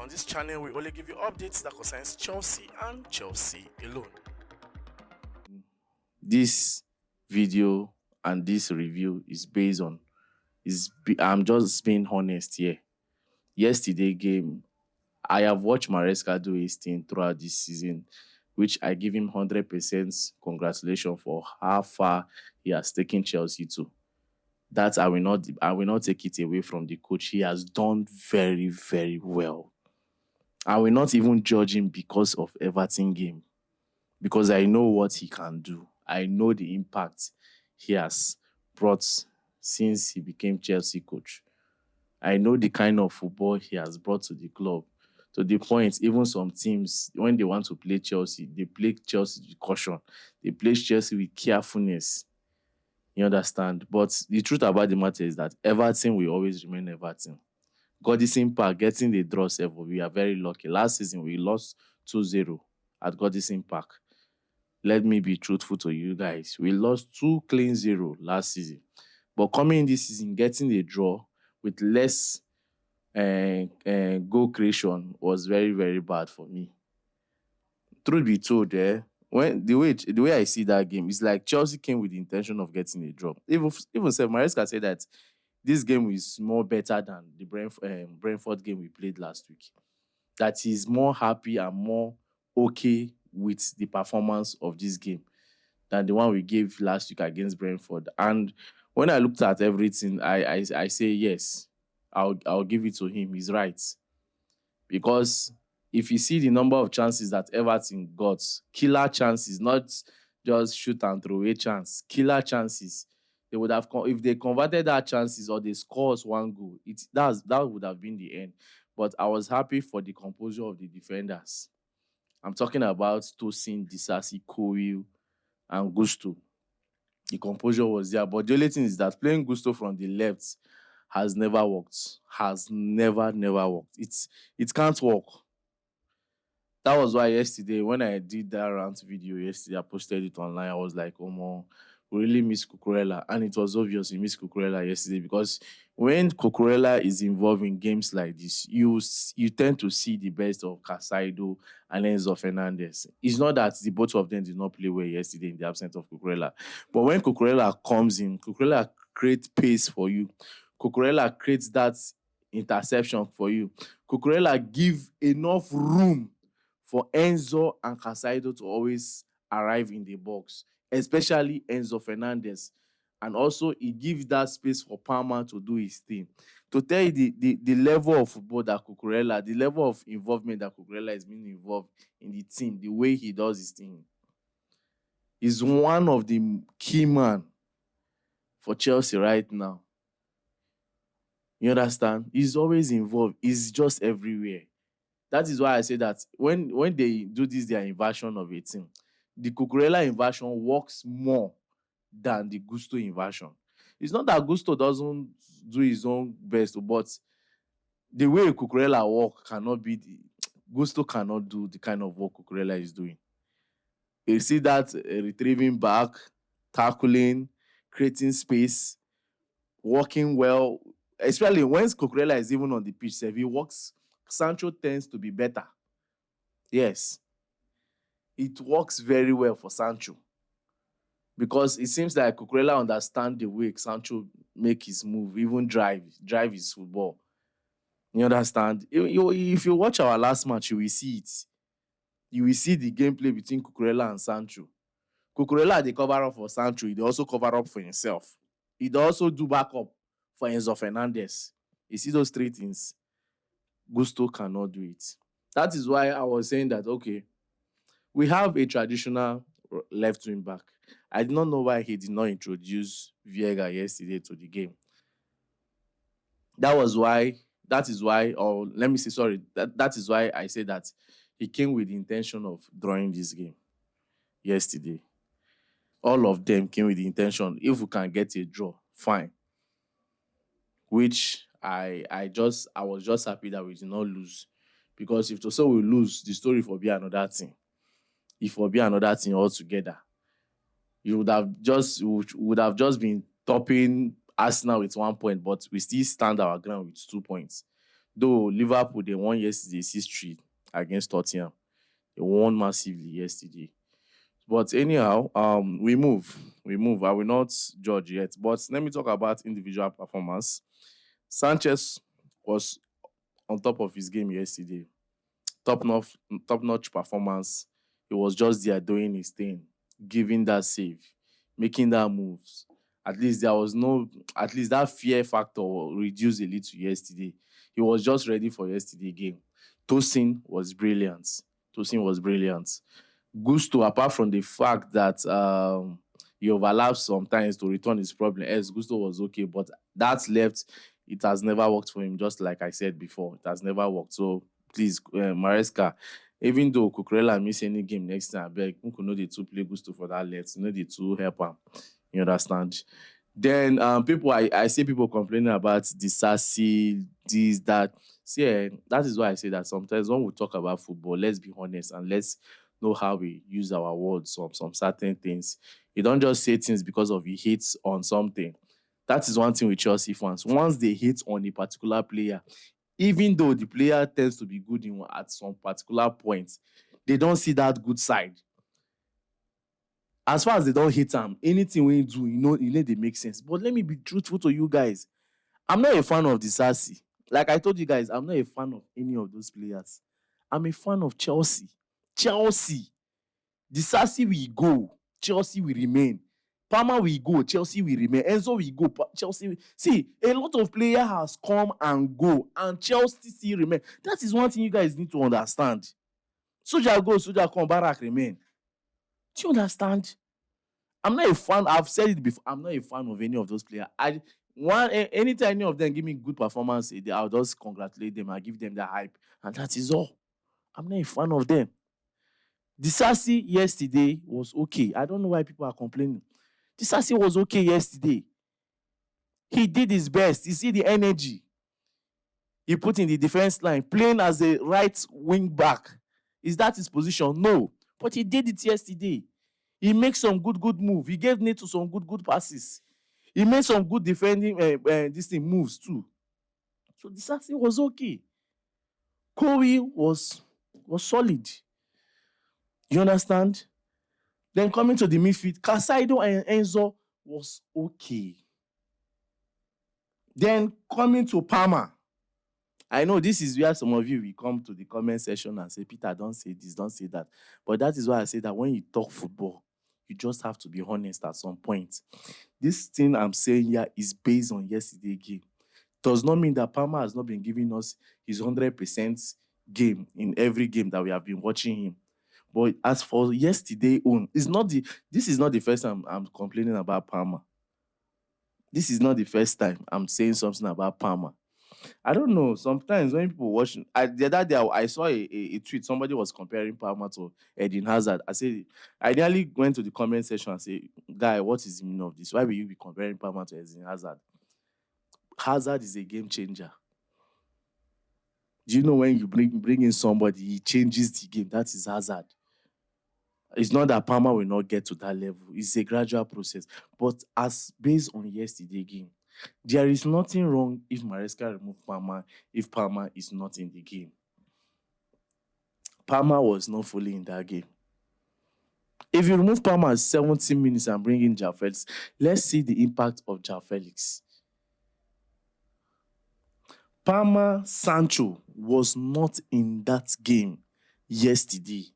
on this channel, we only give you updates that concerns Chelsea and Chelsea alone. This video and this review is based on I'm just being honest here. Yesterday game, I have watched Maresca do his thing throughout this season, which I give him 100% congratulations for how far he has taken Chelsea to. That I will not take it away from the coach. He has done very, very well. I will not even judge him because of Everton game, because I know what he can do. I know the impact he has brought since he became Chelsea coach. I know the kind of football he has brought to the club. To the point, even some teams, when they want to play Chelsea, they play Chelsea with caution. They play Chelsea with carefulness. You understand? But the truth about the matter is that Everton will always remain Everton. Goodison Park, getting the draw, we are very lucky. Last season, we lost 2-0 at Goodison Park. Let me be truthful to you guys. We lost 2-0 last season. But coming in this season, getting the draw with less goal creation was very, very bad for me. Truth be told, when the way I see that game, it's like Chelsea came with the intention of getting a draw. Even Maresca said that this game is more better than the Brentford game we played last week. That he's more happy and more okay with the performance of this game than the one we gave last week against Brentford. And when I looked at everything, I say yes, I'll give it to him. He's right. Because if you see the number of chances that Everton got, killer chances, not just shoot and throw away chance, killer chances, they would have, if they converted that chances or they scored one goal, that would have been the end. But I was happy for the composure of the defenders. I'm talking about Tosin, Disasi, Koil, and Gusto. The composure was there. But the only thing is that playing Gusto from the left has never worked. Has never worked. It can't work. That was why yesterday, when I did that rant video yesterday, I posted it online. I was like, oh, man, we really miss Cucurella. And it was obvious we missed Cucurella yesterday, because when Cucurella is involved in games like this, you tend to see the best of Casado and Enzo Fernandez. It's not that the both of them did not play well yesterday in the absence of Cucurella. But when Cucurella comes in, Cucurella creates pace for you. Cucurella creates that interception for you. Cucurella gives enough room for Enzo and Casado to always arrive in the box, especially Enzo Fernandez. And also, it gives that space for Palmer to do his thing. To tell you the level of football that Cucurella, the level of involvement that Cucurella is being involved in the team, the way he does his thing, is one of the key men for Chelsea right now. You understand? He's always involved. He's just everywhere. That is why I say that when they do this, their inversion of a team, the Cucurella inversion works more than the Gusto inversion. It's not that Gusto doesn't do his own best, but the way Cucurella work cannot be Gusto cannot do the kind of work Cucurella is doing. You see that retrieving back, tackling, creating space, working well, especially when Cucurella is even on the pitch. If he works, Sancho tends to be better. Yes. It works very well for Sancho. Because it seems like Cucurella understands the way Sancho make his move, even drive his football. You understand? If you watch our last match, you will see it. You will see the gameplay between Cucurella and Sancho. Cucurella, they cover up for Sancho. He also cover up for himself. He also do backup for Enzo Fernandez. You see those three things? Gusto cannot do it. That is why I was saying that, okay, we have a traditional left wing back. I did not know why he did not introduce Viega yesterday to the game. That is why I say that he came with the intention of drawing this game yesterday. All of them came with the intention, if we can get a draw, fine. Which I was just happy that we did not lose. Because if so we lose, the story will be another thing. It will be another thing altogether. You would have just been topping Arsenal with 1 point, but we still stand our ground with 2 points. Though Liverpool, they won yesterday 6-3 against Tottenham. They won massively yesterday. But anyhow, we move. We move. I will not judge yet. But let me talk about individual performance. Sanchez was on top of his game yesterday. Top notch performance. He was just there doing his thing, giving that save, making that moves. At least there was no, at least that fear factor reduced a little yesterday. He was just ready for yesterday game. Tosin was brilliant. Tosin was brilliant. Gusto, apart from the fact that he overlapped sometimes to return his problem, yes, Gusto was okay, but that left, it has never worked for him, just like I said before. It has never worked. So please, Maresca, even though Cucurella miss any game next time, I beg, who could know the two play Gusto for that left, you know the two help him. You understand? Then people, I see people complaining about Disasi, this, that. See, that is why I say that sometimes when we talk about football, let's be honest and let's know how we use our words on some certain things. You don't just say things because of you hate on something. That is one thing with Chelsea fans. Once they hate on a particular player, even though the player tends to be good at some particular point, they don't see that good side. As far as they don't hate him, anything we do, they make sense. But let me be truthful to you guys. I'm not a fan of Disasi. Like I told you guys, I'm not a fan of any of those players. I'm a fan of Chelsea. Chelsea. Disasi will go. Chelsea will remain. Palmer will go. Chelsea will remain. Enzo will go. Chelsea will... See, a lot of players has come and go, and Chelsea still remain. That is one thing you guys need to understand. Soldier go, soldier come, Barak remain. Do you understand? I'm not a fan. I've said it before. I'm not a fan of any of those players. Anytime any of them give me good performance, I'll just congratulate them. I give them the hype, and that is all. I'm not a fan of them. Disasi yesterday was okay. I don't know why people are complaining. Disasi was okay yesterday. He did his best. You see the energy he put in the defense line, playing as a right wing back. Is that his position? No. But he did it yesterday. He made some good move. He gave Neto some good passes. He made some good defending moves too. So Disasi was okay. Kobe was solid. You understand? Then coming to the midfield, Casado and Enzo was okay. Then coming to Palmer. I know this is where some of you will come to the comment section and say, Peter, don't say this, don't say that. But that is why I say that when you talk football, you just have to be honest at some point. This thing I'm saying here is based on yesterday's game. Does not mean that Palmer has not been giving us his 100% game in every game that we have been watching him. But as for yesterday own, this is not the first time I'm complaining about Palmer. This is not the first time I'm saying something about Palmer. I don't know. Sometimes when people watch, the other day I saw a tweet. Somebody was comparing Palmer to Eden Hazard. I nearly went to the comment section and said, "Guy, what is the meaning of this? Why will you be comparing Palmer to Eden Hazard? Hazard is a game changer. Do you know when you bring in somebody, he changes the game? That is Hazard. It's not that Palmer will not get to that level. It's a gradual process. But as based on yesterday's game, there is nothing wrong if Maresca removed Palmer if Palmer is not in the game. Palmer was not fully in that game. If you remove Palmer at 70 minutes and bring in João Felix, let's see the impact of João Felix. Palmer Sancho was not in that game yesterday.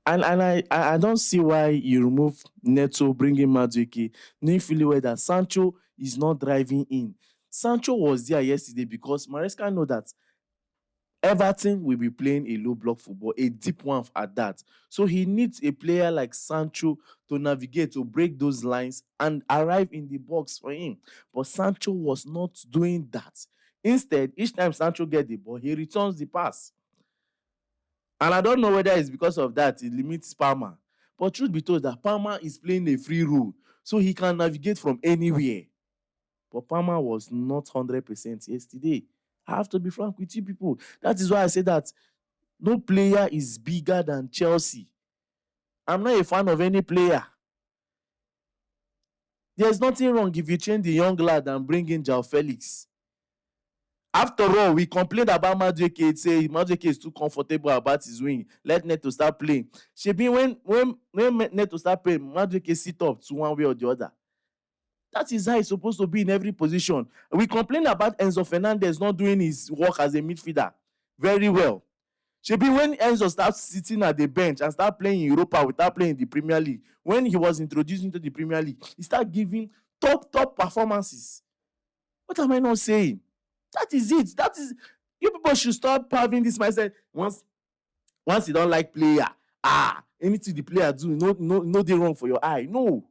And I don't see why you remove Neto, bring in Madueke, knowing fully well that Sancho is not driving in. Sancho was there yesterday because Maresca know that Everton will be playing a low block football, a deep one at that. So he needs a player like Sancho to navigate, to break those lines and arrive in the box for him. But Sancho was not doing that. Instead, each time Sancho gets the ball, he returns the pass. And I don't know whether it's because of that it limits Palmer. But truth be told, that Palmer is playing a free role, so he can navigate from anywhere. But Palmer was not 100% yesterday. I have to be frank with you people. That is why I say that no player is bigger than Chelsea. I'm not a fan of any player. There's nothing wrong if you change the young lad and bring in João Felix. After all, we complained about Madueke, say Madueke is too comfortable about his wing. Let Neto start playing. Shebi when Neto start playing, Madueke sit up to one way or the other. That is how he's supposed to be in every position. We complain about Enzo Fernandez not doing his work as a midfielder very well. Shebi when Enzo starts sitting at the bench and start playing in Europa without playing in the Premier League, when he was introduced into the Premier League, he started giving top performances. What am I not saying? That is it. That is, you people should stop having this mindset. Once you don't like player, anything the player do, no dey wrong for your eye. No.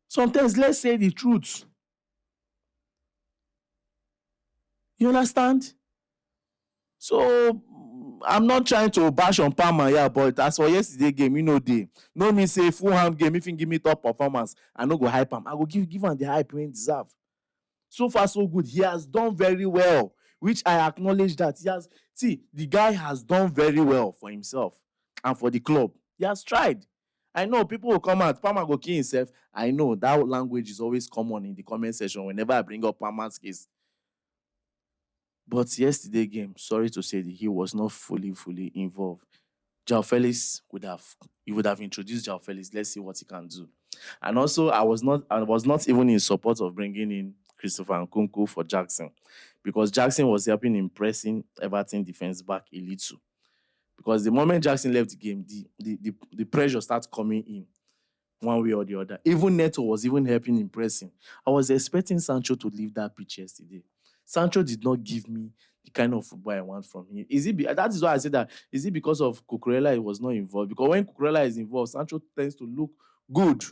Sometimes let's say the truth. You understand? So I'm not trying to bash on Palmer here, but as for yesterday game, no mean say Fulham game, if you give me top performance, I no go hype him. I go give him the hype he deserve. So far, so good. He has done very well, which I acknowledge that. The guy has done very well for himself and for the club. He has tried. I know people will come out, Palmer go kill himself. I know that language is always common in the comment section whenever I bring up Palmer's case. But yesterday game, sorry to say that he was not fully involved. João Felix would have introduced João Felix. Let's see what he can do. And also, I was not even in support of bringing in Christopher Nkunku for Jackson, because Jackson was helping in pressing Everton defense back a little. Because the moment Jackson left the game, the pressure starts coming in one way or the other. Even Neto was even helping in pressing. I was expecting Sancho to leave that pitch yesterday. Sancho did not give me the kind of football I want from him. That is why I said that. Is it because of Cucurella he was not involved? Because when Cucurella is involved, Sancho tends to look good.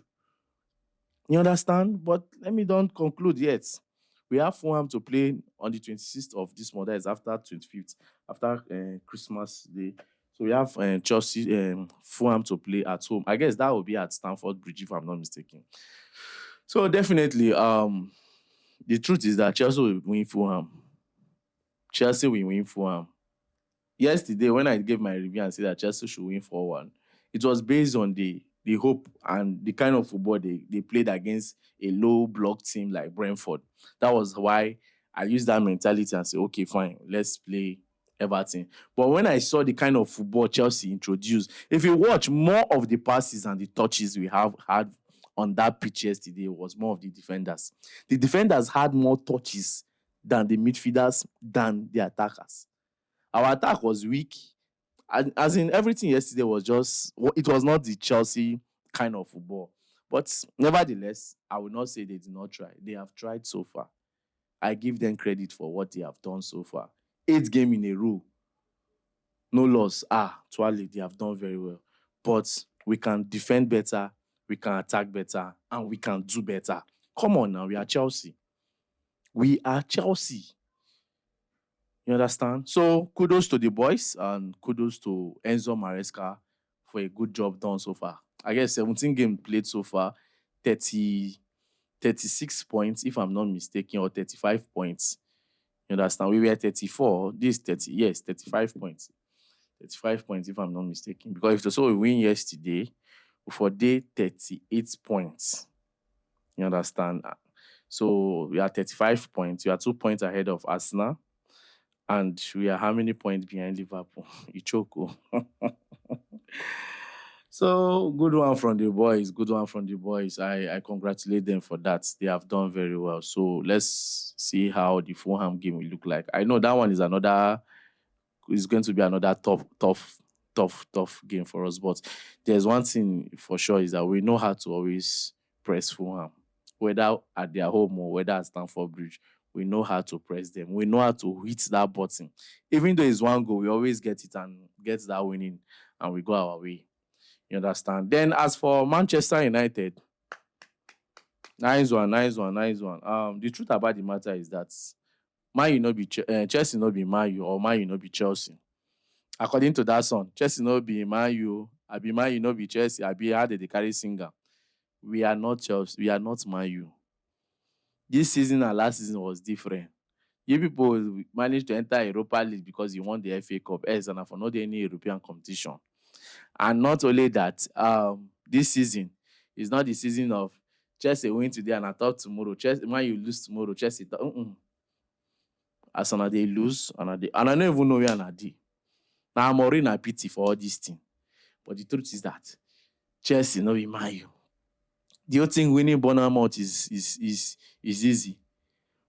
You understand? But let me don't conclude yet. We have Fulham to play on the 26th of this month. That is after 25th, after Christmas Day. So we have Fulham to play at home. I guess that will be at Stamford Bridge, if I'm not mistaken. So definitely, the truth is that Chelsea will win Fulham. Chelsea will win Fulham. Yesterday, when I gave my review and said that Chelsea should win 4-1, it was based on the hope and the kind of football they played against a low block team like Brentford. That was why I used that mentality and said, okay, fine, let's play Everton. But when I saw the kind of football Chelsea introduced, if you watch, more of the passes and the touches we have had on that pitch yesterday was more of the defenders. The defenders had more touches than the midfielders, than the attackers. Our attack was weak. As in, everything yesterday was just, it was not the Chelsea kind of football. But nevertheless, I will not say they did not try. They have tried so far. I give them credit for what they have done so far. 8 games in a row. No loss. Actually, they have done very well. But we can defend better, we can attack better, and we can do better. Come on now, we are Chelsea. We are Chelsea. You understand? So kudos to the boys and kudos to Enzo Maresca for a good job done so far. I guess 17 games played so far, 36 points, if I'm not mistaken, or 35 points. You understand? We were 34. This 30, yes, 35 points. 35 points, if I'm not mistaken. Because if we win yesterday, for day 38 points. You understand? So we are 35 points. We are 2 points ahead of Arsenal. And we are how many points behind Liverpool? Ichoko. So, good one from the boys. Good one from the boys. I congratulate them for that. They have done very well. So, let's see how the Fulham game will look like. I know that one is going to be another tough game for us. But there's one thing for sure is that we know how to always press Fulham, whether at their home or whether at Stamford Bridge. We know how to press them. We know how to hit that button. Even though it's one goal, we always get it and get that winning, and we go our way. You understand? Then as for Manchester United, nice one. The truth about the matter is that Man U no be Chelsea no be Man U, or Man U no be Chelsea. According to that song, Chelsea no be Man U, abi Man U no be Chelsea, abi how they carry singer. We are not Chelsea. We are not Man U. This season and last season was different. You people managed to enter Europa League because you won the FA Cup, and for not any European competition. And not only that, this season is not the season of Chelsea win today and I thought tomorrow. Chelsea, when you lose tomorrow, Chelsea. As they lose, and I don't even know where I dey. Now I'm already a pity for all this thing. But the truth is that Chelsea no be Man U. The whole thing winning Bournemouth is easy.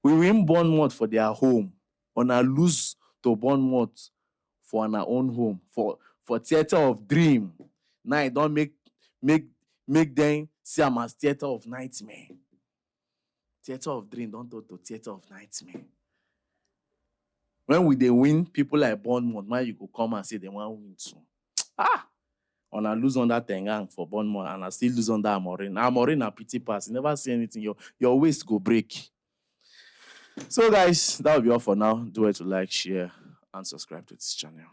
We win Bournemouth for their home. On a lose to Bournemouth for our own home. For theatre of dream. Now I don't make them see am as theatre of nightmare. Theatre of dream don't go to theatre of nightmare. When we dey win, people like Bournemouth, now you go come and say they want win too. On a lose under Tengang for Bournemouth and I still lose under Amorim. Amorim a pity pass. You never see anything. Your waist go break. So guys, that will be all for now. Do it to like, share, and subscribe to this channel.